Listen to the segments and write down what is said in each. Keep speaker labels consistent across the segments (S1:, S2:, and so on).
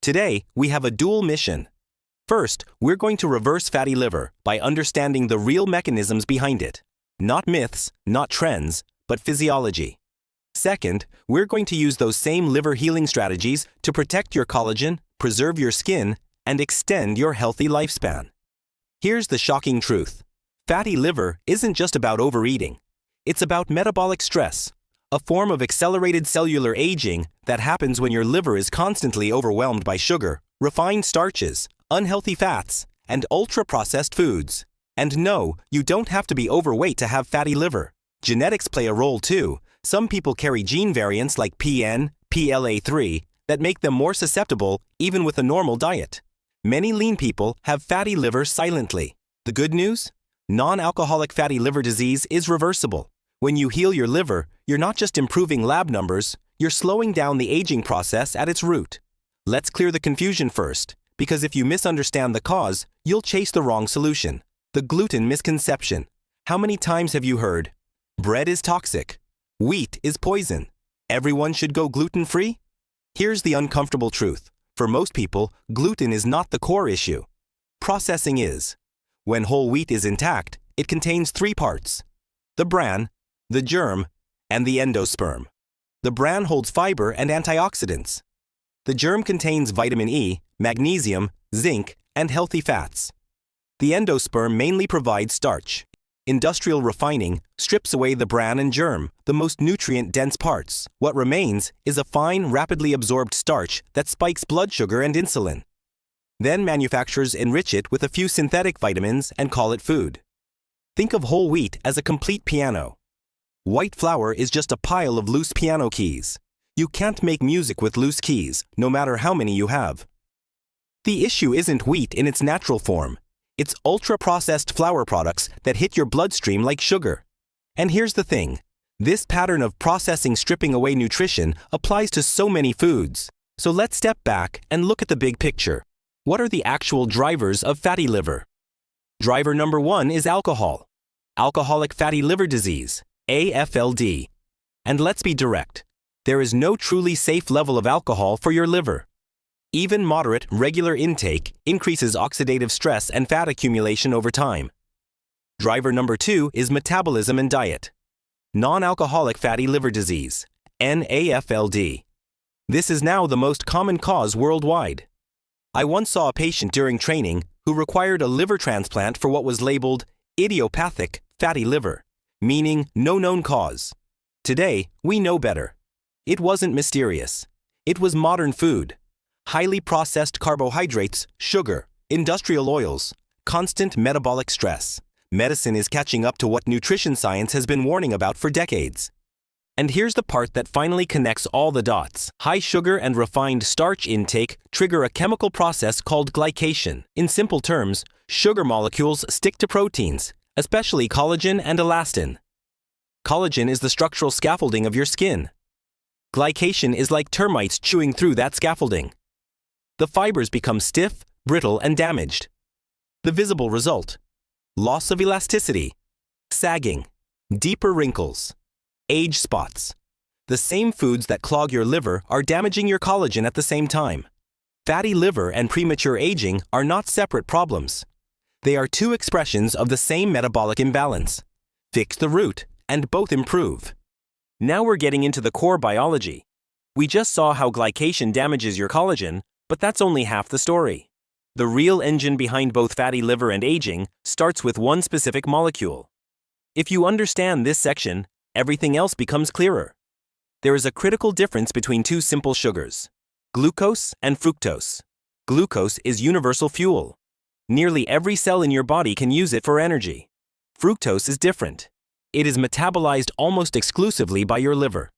S1: Today, we have a dual mission. First, we're going to reverse fatty liver by understanding the real mechanisms behind it. Not myths, not trends, but physiology. Second, we're going to use those same liver healing strategies to protect your collagen, preserve your skin, and extend your healthy lifespan. Here's the shocking truth. Fatty liver isn't just about overeating. It's about metabolic stress, a form of accelerated cellular aging that happens when your liver is constantly overwhelmed by sugar, refined starches, unhealthy fats, and ultra-processed foods. And no, you don't have to be overweight to have fatty liver. Genetics play a role too. Some people carry gene variants like PN, PLA3 that make them more susceptible even with a normal diet. Many lean people have fatty liver silently. The good news? Non-alcoholic fatty liver disease is reversible. When you heal your liver, you're not just improving lab numbers, you're slowing down the aging process at its root. Let's clear the confusion first, because if you misunderstand the cause, you'll chase the wrong solution. The gluten misconception. How many times have you heard, bread is toxic, wheat is poison, everyone should go gluten-free? Here's the uncomfortable truth. For most people, gluten is not the core issue. Processing is. When whole wheat is intact, it contains 3 parts: the bran, the germ, and the endosperm. The bran holds fiber and antioxidants. The germ contains vitamin E, magnesium, zinc, and healthy fats. The endosperm mainly provides starch. Industrial refining strips away the bran and germ, the most nutrient-dense parts. What remains is a fine, rapidly absorbed starch that spikes blood sugar and insulin. Then manufacturers enrich it with a few synthetic vitamins and call it food. Think of whole wheat as a complete piano. White flour is just a pile of loose piano keys. You can't make music with loose keys, no matter how many you have. The issue isn't wheat in its natural form. It's ultra-processed flour products that hit your bloodstream like sugar. And here's the thing. This pattern of processing stripping away nutrition applies to so many foods. So let's step back and look at the big picture. What are the actual drivers of fatty liver? Driver number 1 is alcohol. Alcoholic fatty liver disease, AFLD. And let's be direct. There is no truly safe level of alcohol for your liver. Even moderate, regular intake increases oxidative stress and fat accumulation over time. Driver number 2 is metabolism and diet. Non-alcoholic fatty liver disease, NAFLD. This is now the most common cause worldwide. I once saw a patient during training who required a liver transplant for what was labeled idiopathic fatty liver, meaning no known cause. Today, we know better. It wasn't mysterious. It was modern food. Highly processed carbohydrates, sugar, industrial oils, constant metabolic stress. Medicine is catching up to what nutrition science has been warning about for decades. And here's the part that finally connects all the dots. High sugar and refined starch intake trigger a chemical process called glycation. In simple terms, sugar molecules stick to proteins, especially collagen and elastin. Collagen is the structural scaffolding of your skin. Glycation is like termites chewing through that scaffolding. The fibers become stiff, brittle, and damaged. The visible result: loss of elasticity, sagging, deeper wrinkles, age spots. The same foods that clog your liver are damaging your collagen at the same time. Fatty liver and premature aging are not separate problems. They are 2 expressions of the same metabolic imbalance. Fix the root, and both improve. Now we're getting into the core biology. We just saw how glycation damages your collagen, but that's only half the story. The real engine behind both fatty liver and aging starts with one specific molecule. If you understand this section, everything else becomes clearer. There is a critical difference between 2 simple sugars: glucose and fructose. Glucose is universal fuel. Nearly every cell in your body can use it for energy. Fructose is different. It is metabolized almost exclusively by your liver.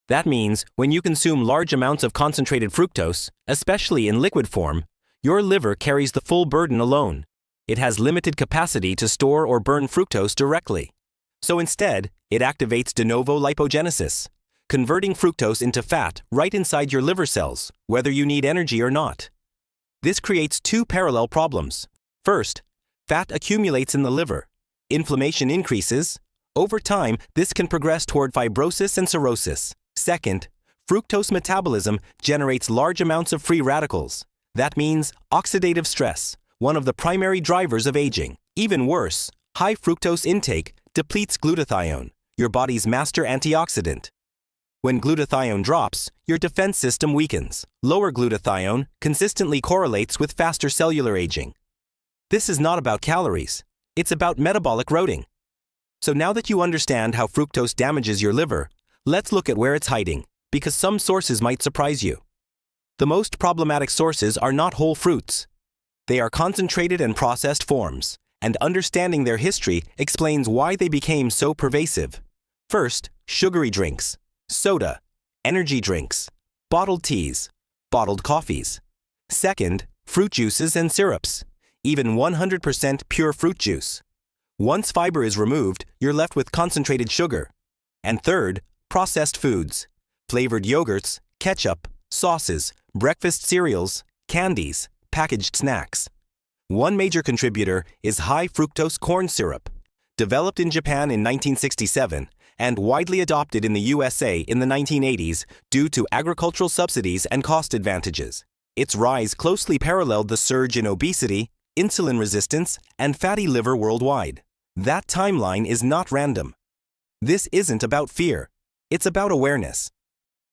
S1: That means when you consume large amounts of concentrated fructose, especially in liquid form, your liver carries the full burden alone. It has limited capacity to store or burn fructose directly. So instead, it activates de novo lipogenesis, converting fructose into fat right inside your liver cells, whether you need energy or not. This creates 2 parallel problems. First, fat accumulates in the liver. Inflammation increases. Over time, this can progress toward fibrosis and cirrhosis. Second, Fructose metabolism generates large amounts of free radicals. That means oxidative stress, one of the primary drivers of aging. Even worse, high fructose intake depletes glutathione, your body's master antioxidant. When glutathione drops, your defense system weakens. Lower glutathione consistently correlates with faster cellular aging. This is not about calories. It's about metabolic roading. So now that you understand how fructose damages your liver, let's look at where it's hiding, because some sources might surprise you. The most problematic sources are not whole fruits. They are concentrated and processed forms, and understanding their history explains why they became so pervasive. First, sugary drinks, soda, energy drinks, bottled teas, bottled coffees. Second, fruit juices and syrups, even 100% pure fruit juice. Once fiber is removed, you're left with concentrated sugar. And third, processed foods, flavored yogurts, ketchup, sauces, breakfast cereals, candies, packaged snacks. One major contributor is high fructose corn syrup, developed in Japan in 1967 and widely adopted in the USA in the 1980s due to agricultural subsidies and cost advantages. Its rise closely paralleled the surge in obesity, insulin resistance, and fatty liver worldwide. That timeline is not random. This isn't about fear. It's about awareness.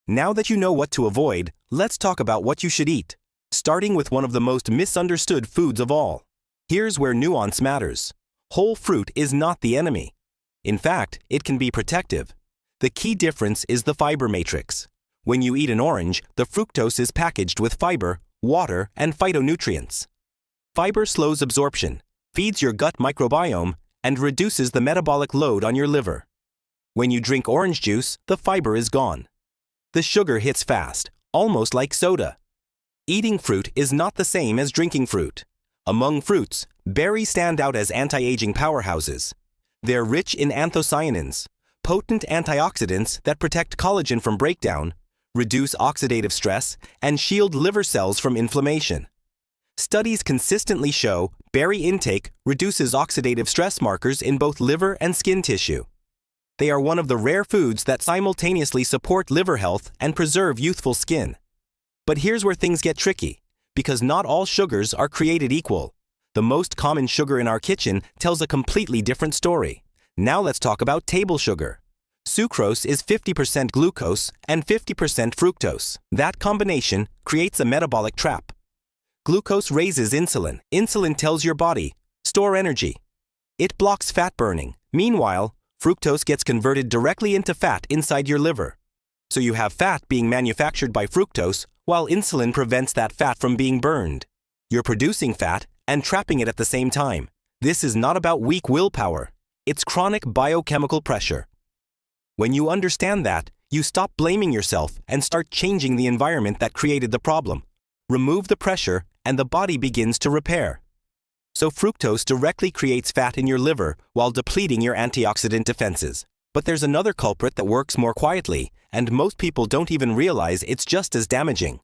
S1: Now that you know what to avoid, let's talk about what you should eat, starting with one of the most misunderstood foods of all. Here's where nuance matters. Whole fruit is not the enemy. In fact, it can be protective. The key difference is the fiber matrix. When you eat an orange, the fructose is packaged with fiber, water, and phytonutrients. Fiber slows absorption, feeds your gut microbiome, and reduces the metabolic load on your liver. When you drink orange juice, the fiber is gone. The sugar hits fast, almost like soda. Eating fruit is not the same as drinking fruit. Among fruits, berries stand out as anti-aging powerhouses. They're rich in anthocyanins, potent antioxidants that protect collagen from breakdown, reduce oxidative stress, and shield liver cells from inflammation. Studies consistently show berry intake reduces oxidative stress markers in both liver and skin tissue. They are one of the rare foods that simultaneously support liver health and preserve youthful skin. But here's where things get tricky, because not all sugars are created equal. The most common sugar in our kitchen tells a completely different story. Now let's talk about table sugar. Sucrose is 50% glucose and 50% fructose. That combination creates a metabolic trap. Glucose raises insulin. Insulin tells your body, store energy. It blocks fat burning. Meanwhile, fructose gets converted directly into fat inside your liver. So you have fat being manufactured by fructose, while insulin prevents that fat from being burned. You're producing fat and trapping it at the same time. This is not about weak willpower. It's chronic biochemical pressure. When you understand that, you stop blaming yourself and start changing the environment that created the problem. Remove the pressure, and the body begins to repair. So fructose directly creates fat in your liver while depleting your antioxidant defenses. But there's another culprit that works more quietly, and most people don't even realize it's just as damaging.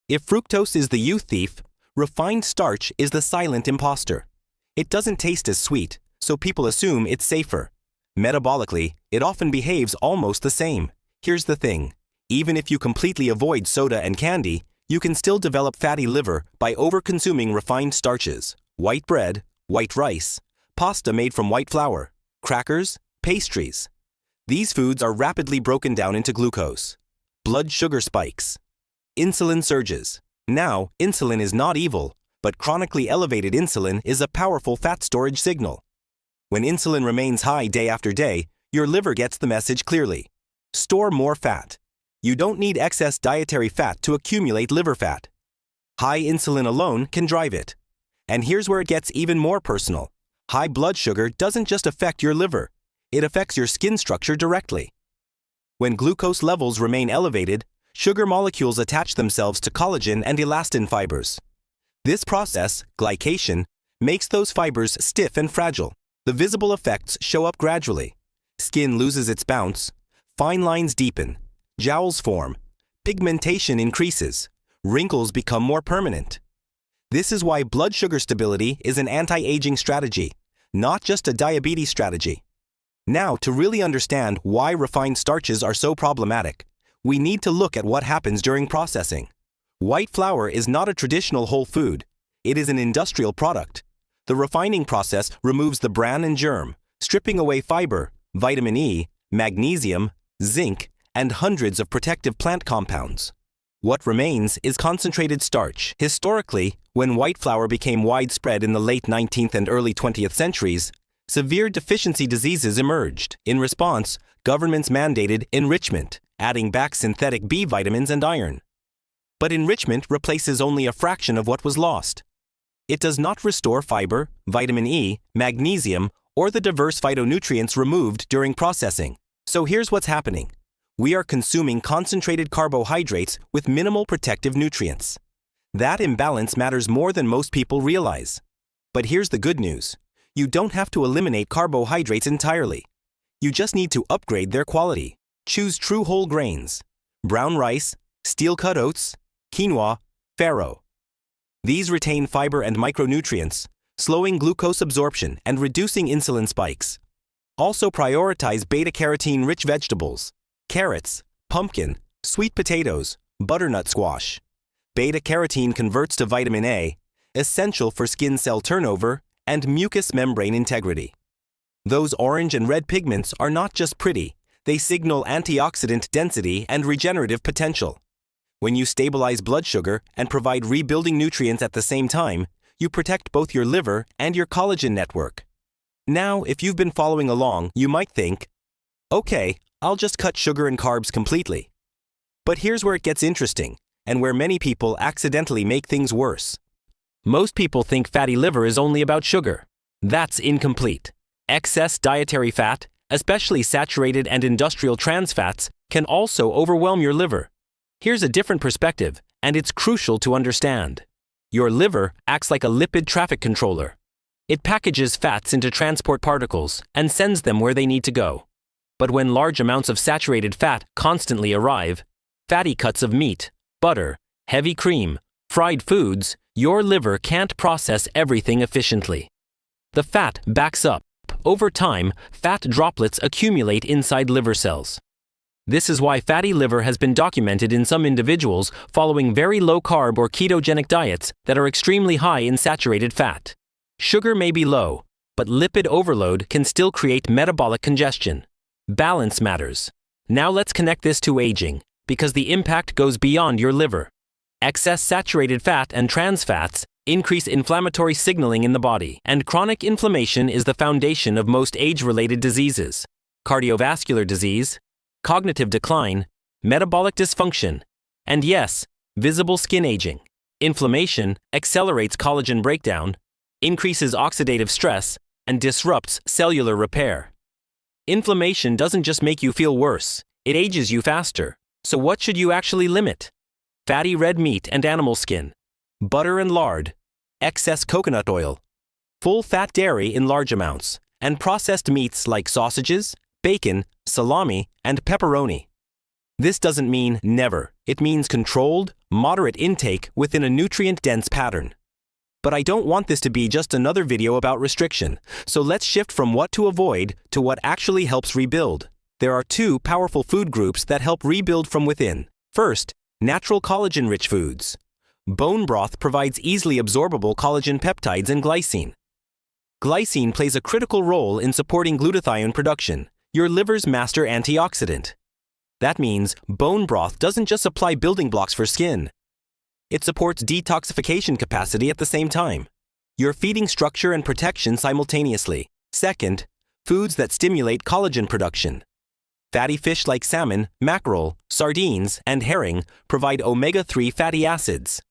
S1: If fructose is the youth thief, refined starch is the silent imposter. It doesn't taste as sweet, so people assume it's safer. Metabolically, it often behaves almost the same. Here's the thing. Even if you completely avoid soda and candy, you can still develop fatty liver by over-consuming refined starches, white bread, white rice, pasta made from white flour, crackers, pastries. These foods are rapidly broken down into glucose. Blood sugar spikes. Insulin surges. Now, insulin is not evil, but chronically elevated insulin is a powerful fat storage signal. When insulin remains high day after day, your liver gets the message clearly. Store more fat. You don't need excess dietary fat to accumulate liver fat. High insulin alone can drive it. And here's where it gets even more personal. High blood sugar doesn't just affect your liver. It affects your skin structure directly. When glucose levels remain elevated, sugar molecules attach themselves to collagen and elastin fibers. This process, glycation, makes those fibers stiff and fragile. The visible effects show up gradually. Skin loses its bounce, fine lines deepen, jowls form, pigmentation increases, wrinkles become more permanent. This is why blood sugar stability is an anti-aging strategy, not just a diabetes strategy. Now, to really understand why refined starches are so problematic, we need to look at what happens during processing. White flour is not a traditional whole food. It is an industrial product. The refining process removes the bran and germ, stripping away fiber, vitamin E, magnesium, zinc, and hundreds of protective plant compounds. What remains is concentrated starch. Historically, when white flour became widespread in the late 19th and early 20th centuries, severe deficiency diseases emerged. In response, governments mandated enrichment, adding back synthetic B vitamins and iron. But enrichment replaces only a fraction of what was lost. It does not restore fiber, vitamin E, magnesium, or the diverse phytonutrients removed during processing. So here's what's happening. We are consuming concentrated carbohydrates with minimal protective nutrients. That imbalance matters more than most people realize. But here's the good news. You don't have to eliminate carbohydrates entirely. You just need to upgrade their quality. Choose true whole grains: brown rice, steel-cut oats, quinoa, farro. These retain fiber and micronutrients, slowing glucose absorption and reducing insulin spikes. Also prioritize beta-carotene-rich vegetables: carrots, pumpkin, sweet potatoes, butternut squash. Beta-carotene converts to vitamin A, essential for skin cell turnover and mucous membrane integrity. Those orange and red pigments are not just pretty, they signal antioxidant density and regenerative potential. When you stabilize blood sugar and provide rebuilding nutrients at the same time, you protect both your liver and your collagen network. Now, if you've been following along, you might think, okay, I'll just cut sugar and carbs completely. But here's where it gets interesting, and where many people accidentally make things worse. Most people think fatty liver is only about sugar. That's incomplete. Excess dietary fat, especially saturated and industrial trans fats, can also overwhelm your liver. Here's a different perspective, and it's crucial to understand. Your liver acts like a lipid traffic controller. It packages fats into transport particles and sends them where they need to go. But when large amounts of saturated fat constantly arrive, fatty cuts of meat, butter, heavy cream, fried foods, your liver can't process everything efficiently. The fat backs up. Over time, fat droplets accumulate inside liver cells. This is why fatty liver has been documented in some individuals following very low-carb or ketogenic diets that are extremely high in saturated fat. Sugar may be low, but lipid overload can still create metabolic congestion. Balance matters. Now let's connect this to aging, because the impact goes beyond your liver. Excess saturated fat and trans fats increase inflammatory signaling in the body, and chronic inflammation is the foundation of most age-related diseases: cardiovascular disease, cognitive decline, metabolic dysfunction, and yes, visible skin aging. Inflammation accelerates collagen breakdown, increases oxidative stress, and disrupts cellular repair. Inflammation doesn't just make you feel worse, it ages you faster. So what should you actually limit? Fatty red meat and animal skin, butter and lard, excess coconut oil, full-fat dairy in large amounts, and processed meats like sausages, bacon, salami, and pepperoni. This doesn't mean never. It means controlled, moderate intake within a nutrient-dense pattern. But I don't want this to be just another video about restriction, so let's shift from what to avoid to what actually helps rebuild. There are two powerful food groups that help rebuild from within. First, natural collagen-rich foods. Bone broth provides easily absorbable collagen peptides and glycine. Glycine plays a critical role in supporting glutathione production, your liver's master antioxidant. That means bone broth doesn't just supply building blocks for skin. It supports detoxification capacity at the same time. You're feeding structure and protection simultaneously. Second, foods that stimulate collagen production. Fatty fish like salmon, mackerel, sardines, and herring provide omega-3 fatty acids.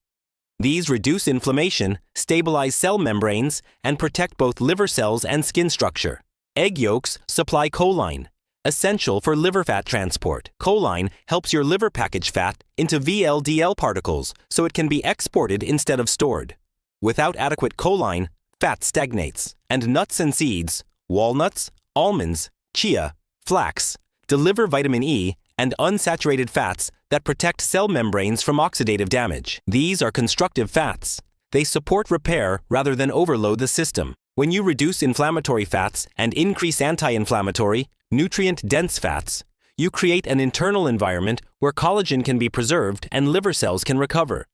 S1: These reduce inflammation, stabilize cell membranes, and protect both liver cells and skin structure. Egg yolks supply choline, essential for liver fat transport. Choline helps your liver package fat into VLDL particles so it can be exported instead of stored. Without adequate choline, fat stagnates, and nuts and seeds, walnuts, almonds, chia, flax, deliver vitamin E and unsaturated fats that protect cell membranes from oxidative damage. These are constructive fats. They support repair rather than overload the system. When you reduce inflammatory fats and increase anti-inflammatory, nutrient-dense fats, You create an internal environment where collagen can be preserved and liver cells can recover.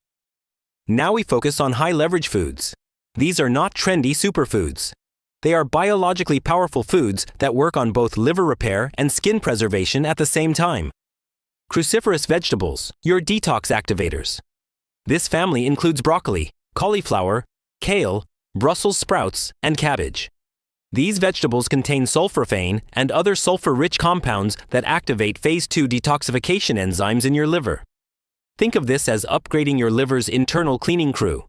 S1: Now we focus on high-leverage foods. These are not trendy superfoods. They are biologically powerful foods that work on both liver repair and skin preservation at the same time. Cruciferous vegetables, your detox activators. This family includes broccoli, cauliflower, kale, Brussels sprouts, and cabbage. These vegetables contain sulforaphane and other sulfur-rich compounds that activate phase 2 detoxification enzymes in your liver. Think of this as upgrading your liver's internal cleaning crew.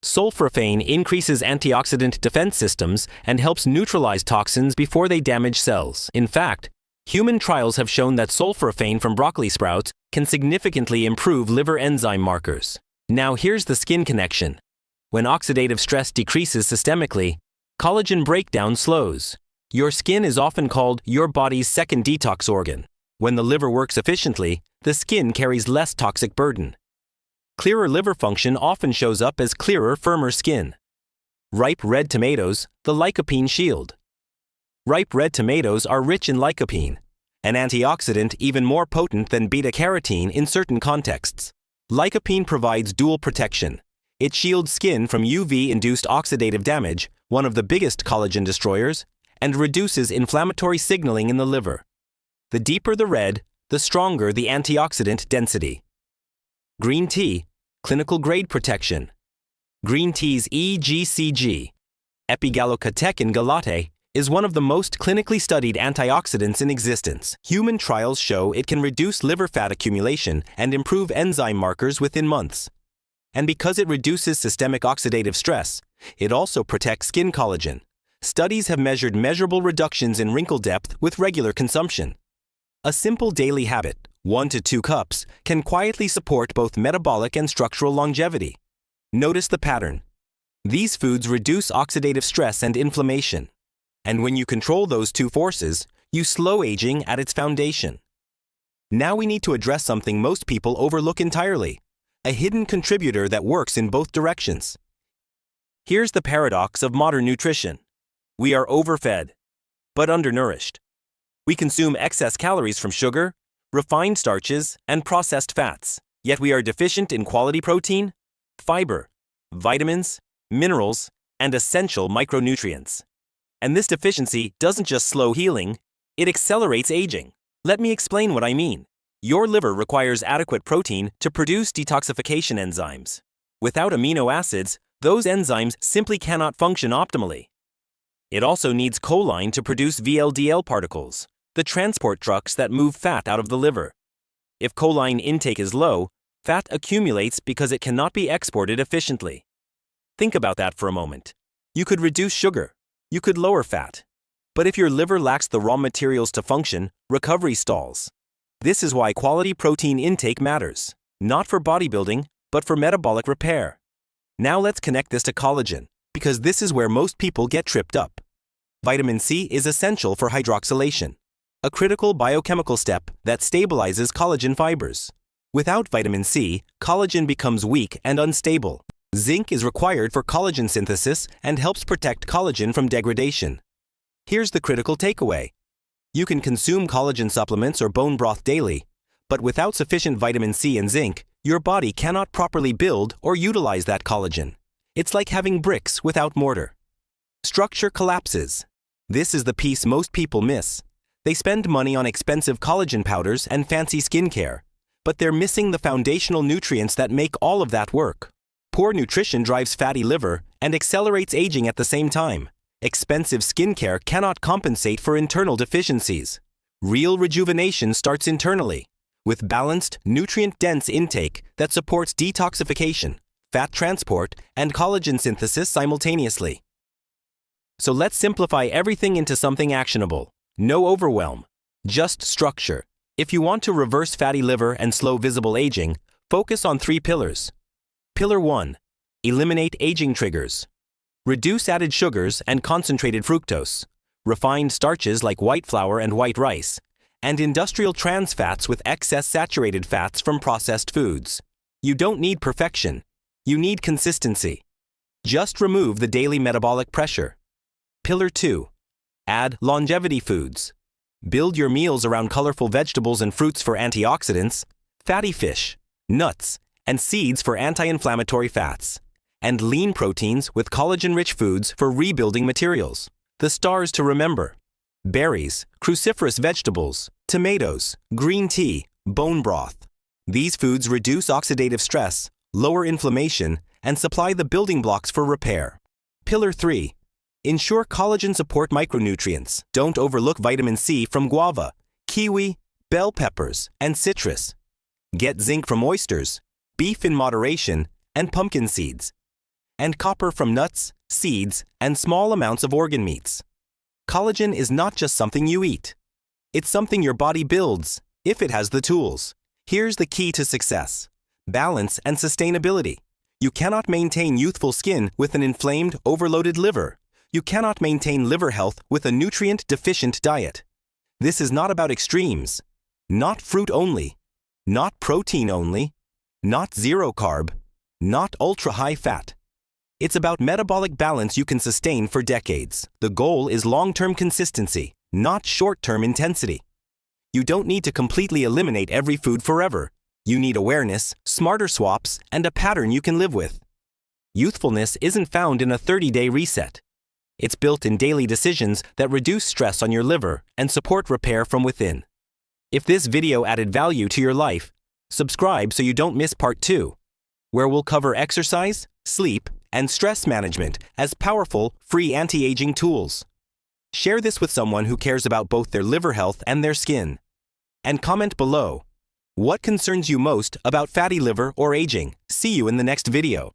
S1: Sulforaphane increases antioxidant defense systems and helps neutralize toxins before they damage cells. In fact, human trials have shown that sulforaphane from broccoli sprouts can significantly improve liver enzyme markers. Now here's the skin connection. When oxidative stress decreases systemically, collagen breakdown slows. Your skin is often called your body's second detox organ. When the liver works efficiently, the skin carries less toxic burden. Clearer liver function often shows up as clearer, firmer skin. Ripe red tomatoes, the lycopene shield. Ripe red tomatoes are rich in lycopene, an antioxidant even more potent than beta-carotene in certain contexts. Lycopene provides dual protection. It shields skin from UV-induced oxidative damage, one of the biggest collagen destroyers, and reduces inflammatory signaling in the liver. The deeper the red, the stronger the antioxidant density. Green tea, clinical grade protection. Green tea's EGCG, epigallocatechin galate, is one of the most clinically studied antioxidants in existence. Human trials show it can reduce liver fat accumulation and improve enzyme markers within months. And because it reduces systemic oxidative stress, it also protects skin collagen. Studies have measured measurable reductions in wrinkle depth with regular consumption. A simple daily habit, 1 to 2 cups, can quietly support both metabolic and structural longevity. Notice the pattern. These foods reduce oxidative stress and inflammation. And when you control those two forces, you slow aging at its foundation. Now we need to address something most people overlook entirely. A hidden contributor that works in both directions. Here's the paradox of modern nutrition. We are overfed, but undernourished. We consume excess calories from sugar, refined starches, and processed fats, yet we are deficient in quality protein, fiber, vitamins, minerals, and essential micronutrients. And this deficiency doesn't just slow healing, it accelerates aging. Let me explain what I mean. Your liver requires adequate protein to produce detoxification enzymes. Without amino acids, those enzymes simply cannot function optimally. It also needs choline to produce VLDL particles, the transport trucks that move fat out of the liver. If choline intake is low, fat accumulates because it cannot be exported efficiently. Think about that for a moment. You could reduce sugar. You could lower fat. But if your liver lacks the raw materials to function, recovery stalls. This is why quality protein intake matters, not for bodybuilding, but for metabolic repair. Now let's connect this to collagen, because this is where most people get tripped up. Vitamin C is essential for hydroxylation, a critical biochemical step that stabilizes collagen fibers. Without vitamin C, collagen becomes weak and unstable. Zinc is required for collagen synthesis and helps protect collagen from degradation. Here's the critical takeaway. You can consume collagen supplements or bone broth daily, but without sufficient vitamin C and zinc, your body cannot properly build or utilize that collagen. It's like having bricks without mortar. Structure collapses. This is the piece most people miss. They spend money on expensive collagen powders and fancy skincare, but they're missing the foundational nutrients that make all of that work. Poor nutrition drives fatty liver and accelerates aging at the same time. Expensive skincare cannot compensate for internal deficiencies. Real rejuvenation starts internally, with balanced, nutrient-dense intake that supports detoxification, fat transport, and collagen synthesis simultaneously. So let's simplify everything into something actionable. No overwhelm, just structure. If you want to reverse fatty liver and slow visible aging, focus on 3 pillars. Pillar 1. Eliminate aging triggers. Reduce added sugars and concentrated fructose, refined starches like white flour and white rice, and industrial trans fats with excess saturated fats from processed foods. You don't need perfection. You need consistency. Just remove the daily metabolic pressure. Pillar 2. Add longevity foods. Build your meals around colorful vegetables and fruits for antioxidants, fatty fish, nuts, and seeds for anti-inflammatory fats, and lean proteins with collagen-rich foods for rebuilding materials. The stars to remember: berries, cruciferous vegetables, tomatoes, green tea, bone broth. These foods reduce oxidative stress, lower inflammation, and supply the building blocks for repair. Pillar 3. Ensure collagen support micronutrients. Don't overlook vitamin C from guava, kiwi, bell peppers, and citrus. Get zinc from oysters, beef in moderation, and pumpkin seeds. And copper from nuts, seeds, and small amounts of organ meats. Collagen is not just something you eat. It's something your body builds, if it has the tools. Here's the key to success: balance and sustainability. You cannot maintain youthful skin with an inflamed, overloaded liver. You cannot maintain liver health with a nutrient-deficient diet. This is not about extremes. Not fruit only. Not protein only. Not zero carb. Not ultra-high fat. It's about metabolic balance you can sustain for decades. The goal is long-term consistency, not short-term intensity. You don't need to completely eliminate every food forever. You need awareness, smarter swaps, and a pattern you can live with. Youthfulness isn't found in a 30-day reset. It's built in daily decisions that reduce stress on your liver and support repair from within. If this video added value to your life, subscribe so you don't miss part 2, where we'll cover exercise, sleep, and stress management as powerful, free anti-aging tools. Share this with someone who cares about both their liver health and their skin. And comment below, what concerns you most about fatty liver or aging? See you in the next video.